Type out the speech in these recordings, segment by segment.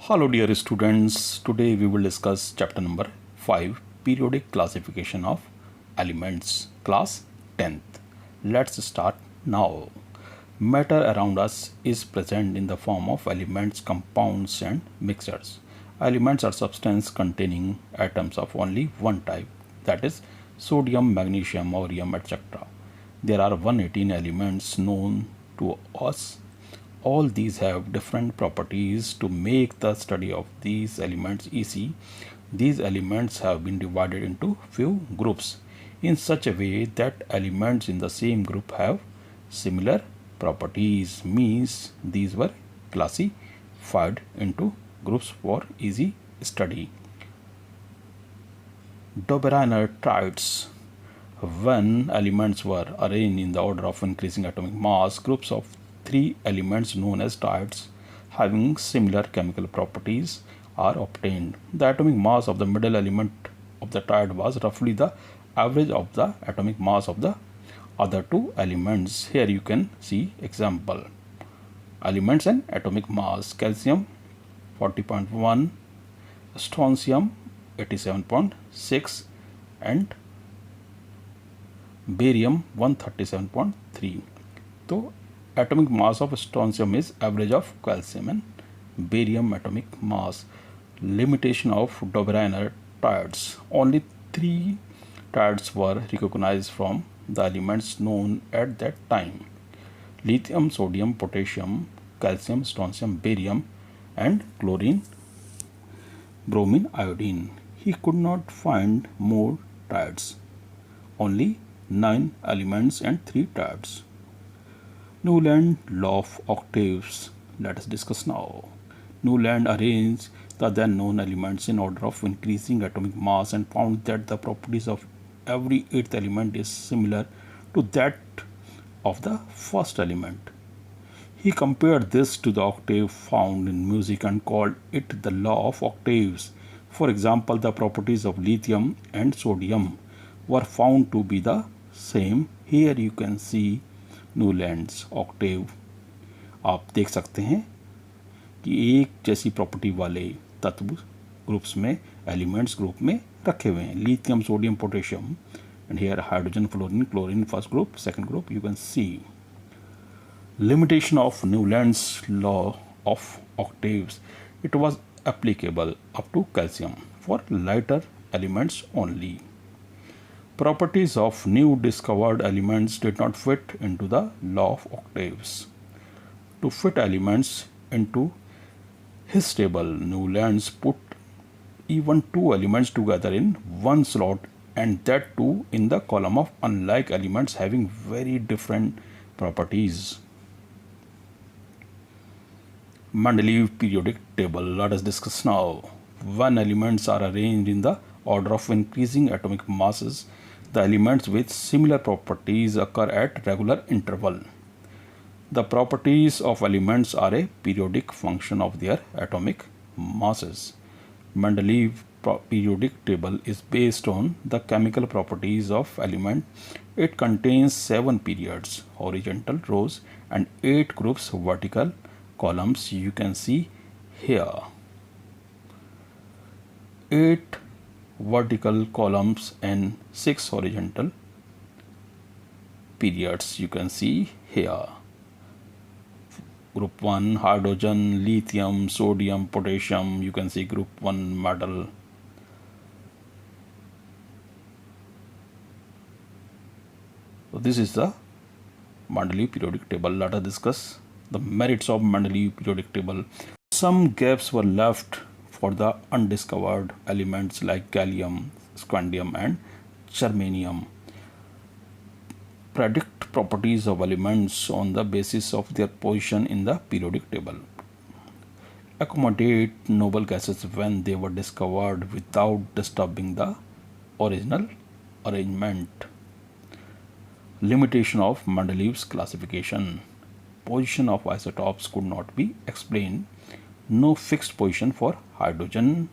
Hello dear students, today we will discuss chapter number 5, periodic classification of elements, class 10th. Let's start now. Matter around us is present in the form of elements, compounds and mixtures. Elements are substances containing atoms of only one type, that is sodium, magnesium, aurium, etc. There are 118 elements known to us. All these have different properties to make the study of these elements easy. These elements have been divided into few groups in such a way that elements in the same group have similar properties. Means these were classified into groups for easy study. Dobereiner triads. When elements were arranged in the order of increasing atomic mass, groups of three elements known as triads having similar chemical properties are obtained. The atomic mass of the middle element of the triad was roughly the average of the atomic mass of the other two elements. Here you can see example. Elements and atomic mass: calcium 40.1, strontium 87.6 and barium 137.3. So atomic mass of strontium is average of calcium and barium atomic mass. Limitation of Dobereiner triads. Only 3 triads were recognized from the elements known at that time: lithium, sodium, potassium, calcium, strontium, barium and chlorine, bromine, iodine. He could not find more triads. Only 9 elements and 3 triads. Newland law of octaves. Let us discuss now. Newland arranged the then known elements in order of increasing atomic mass and found that the properties of every eighth element is similar to that of the first element. He compared this to the octave found in music and called it the law of octaves. For example, the properties of lithium and sodium were found to be the same. Here you can see Newlands Octave. आप देख सकते हैं कि एक जैसी property वाले तत्व groups में, एलिमेंट्स ग्रुप में रखे हुए हैं. Lithium, sodium, potassium and here hydrogen, fluorine, chlorine first group, second group. You can see limitation of Newland's law of octaves. It was applicable up to calcium for lighter elements only. Properties of new discovered elements did not fit into the law of octaves. To fit elements into his table, Newlands put even 2 elements together in one slot, and that too in the column of unlike elements having very different properties. Mendeleev periodic table. Let us discuss now. When elements are arranged in the order of increasing atomic masses, the elements with similar properties occur at regular interval. The properties of elements are a periodic function of their atomic masses. Mendeleev periodic table is based on the chemical properties of element. It contains 7 periods, horizontal rows, and 8 groups, vertical columns. You can see here 8 vertical columns and 6 horizontal periods. You can see here. Group 1 hydrogen, lithium, sodium, potassium. You can see group 1 metal. So this is the Mendeleev periodic table. Let us discuss the merits of Mendeleev periodic table. Some gaps were left for the undiscovered elements like gallium, scandium and germanium. Predict properties of elements on the basis of their position in the periodic table. Accommodate noble gases when they were discovered without disturbing the original arrangement. Limitation of Mendeleev's classification. Position of isotopes could not be explained. No fixed position for hydrogen.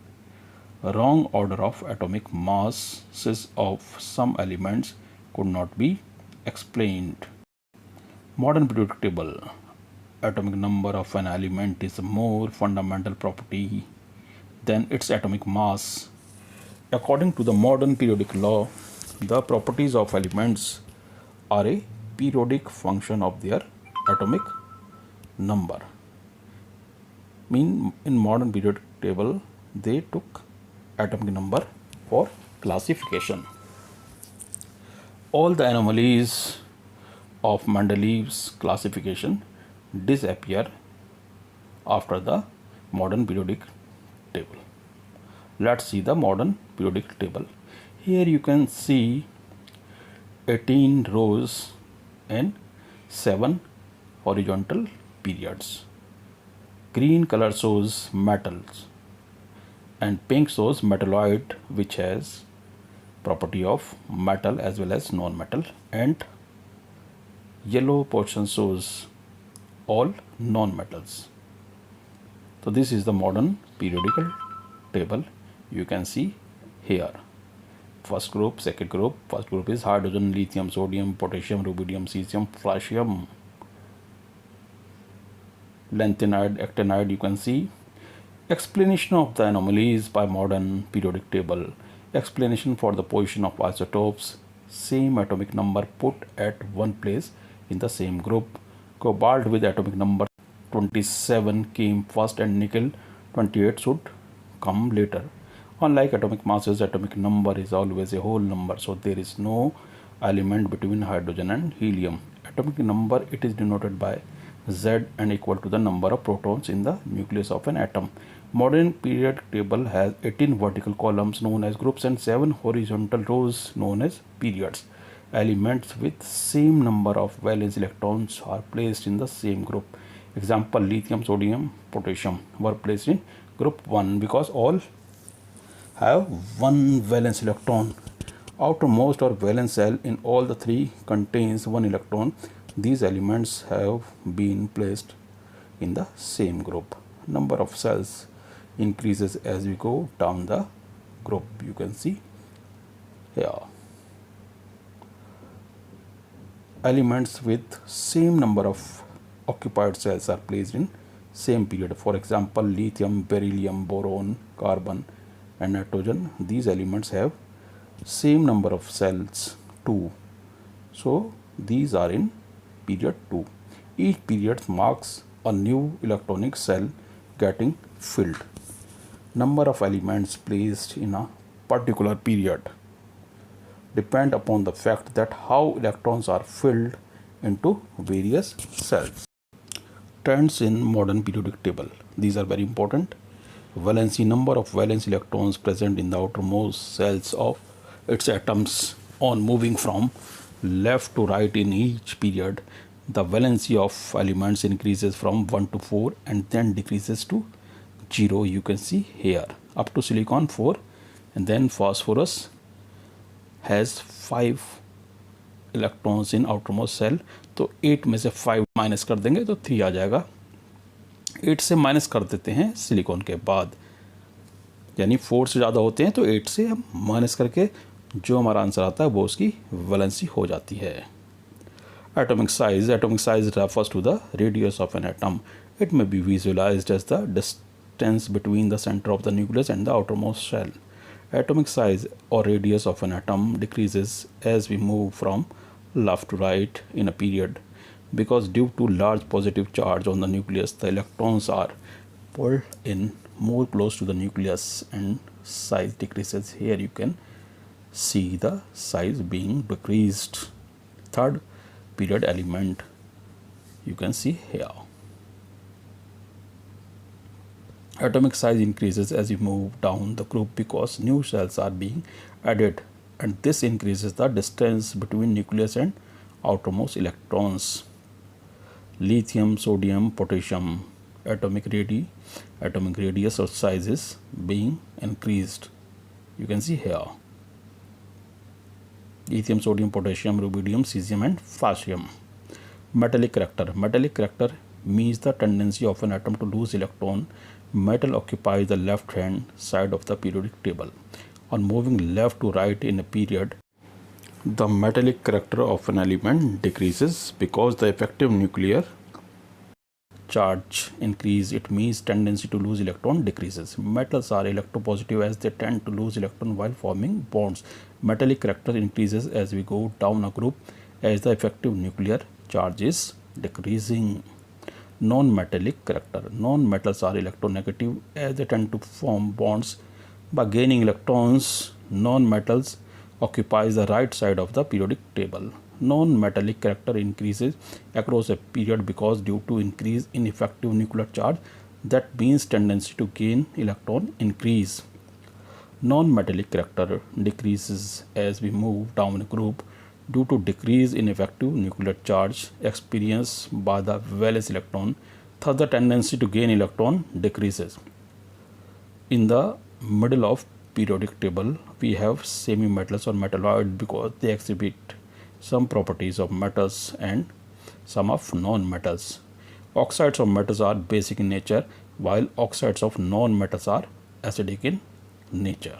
Wrong order of atomic masses of some elements could not be explained. Modern periodic table. atomic number of an element is a more fundamental property than its atomic mass. According to the modern periodic law, the properties of elements are a periodic function of their atomic number. In modern periodic table, they took atomic number for classification. All the anomalies of Mendeleev's classification disappear after the modern periodic table. Let's see the modern periodic table. Here you can see 18 rows and 7 horizontal periods. Green color shows metals and pink shows metalloid, which has property of metal as well as non-metal, and yellow portion shows all non-metals. So this is the modern periodical table. You can see here first group, second group. First group is hydrogen, lithium, sodium, potassium, rubidium, cesium, potassium, lanthanide, actinide. You can see explanation of the anomalies by modern periodic table. Explanation for the position of isotopes, same atomic number put at one place in the same group. Cobalt with atomic number 27 came first and nickel 28 should come later. Unlike atomic masses, atomic number is always a whole number, so there is no element between hydrogen and helium. Atomic number, it is denoted by Z and equal to the number of protons in the nucleus of an atom. Modern periodic table has 18 vertical columns known as groups and 7 horizontal rows known as periods. Elements with same number of valence electrons are placed in the same group. Example, lithium, sodium, potassium were placed in group 1 because all have one valence electron. Outermost or valence cell in all the three contains one electron. These elements have been placed in the same group. Number of cells increases as we go down the group. You can see here. Elements with same number of occupied cells are placed in same period. For example, lithium, beryllium, boron, carbon and nitrogen. These elements have same number of cells 2. So these are in period 2. Each period marks a new electronic cell getting filled. Number of elements placed in a particular period depend upon the fact that how electrons are filled into various cells. Trends in modern periodic table. These are very important. Valency, number of valence electrons present in the outermost cells of its atoms on moving from left to right in each period. The valency of elements increases from 1 to 4 and then decreases to 0. You can see here up to silicon 4, and then phosphorus has 5 electrons in outermost shell. तो 8 में से 5 minus कर देंगे तो 3 आ जाएगा. 8 से minus कर देते हैं सिलिकॉन के बाद, यानी 4 से ज़्यादा होते हैं तो 8 से हम माइनस करके जो हमारा आंसर आता है वो उसकी वैलेंसी हो जाती है. Atomic size. Atomic size refers to the radius of an atom. It may be visualized as the distance between the center of the nucleus and the outermost shell. Atomic size or radius of an atom decreases as we move from left to right in a period, because due to large positive charge on the nucleus, the electrons are pulled in more close to the nucleus and size decreases. Here you can see the size being decreased. Third period element you can see here. Atomic size increases as you move down the group because new cells are being added, and this increases the distance between nucleus and outermost electrons. Lithium, sodium, potassium, atomic radius or size is being increased. You can see here. Lithium, sodium, potassium, rubidium, cesium and potassium. Metallic character. Metallic character means the tendency of an atom to lose electron. Metal occupies the left hand side of the periodic table. On moving left to right in a period, the metallic character of an element decreases because the effective nuclear charge increase, it means tendency to lose electron decreases. Metals are electropositive as they tend to lose electron while forming bonds. Metallic character increases as we go down a group as the effective nuclear charge is decreasing. Non-metallic character. Non-metals are electronegative as they tend to form bonds by gaining electrons. Non-metals occupies the right side of the periodic table. Non-metallic character increases across a period because due to increase in effective nuclear charge, that means tendency to gain electron increase. Non-metallic character decreases as we move down a group due to decrease in effective nuclear charge experienced by the valence electron. Thus the tendency to gain electron decreases. In the middle of periodic table we have semi-metals or metalloid because they exhibit some properties of metals and some of non-metals. Oxides of metals are basic in nature while oxides of non-metals are acidic in nature.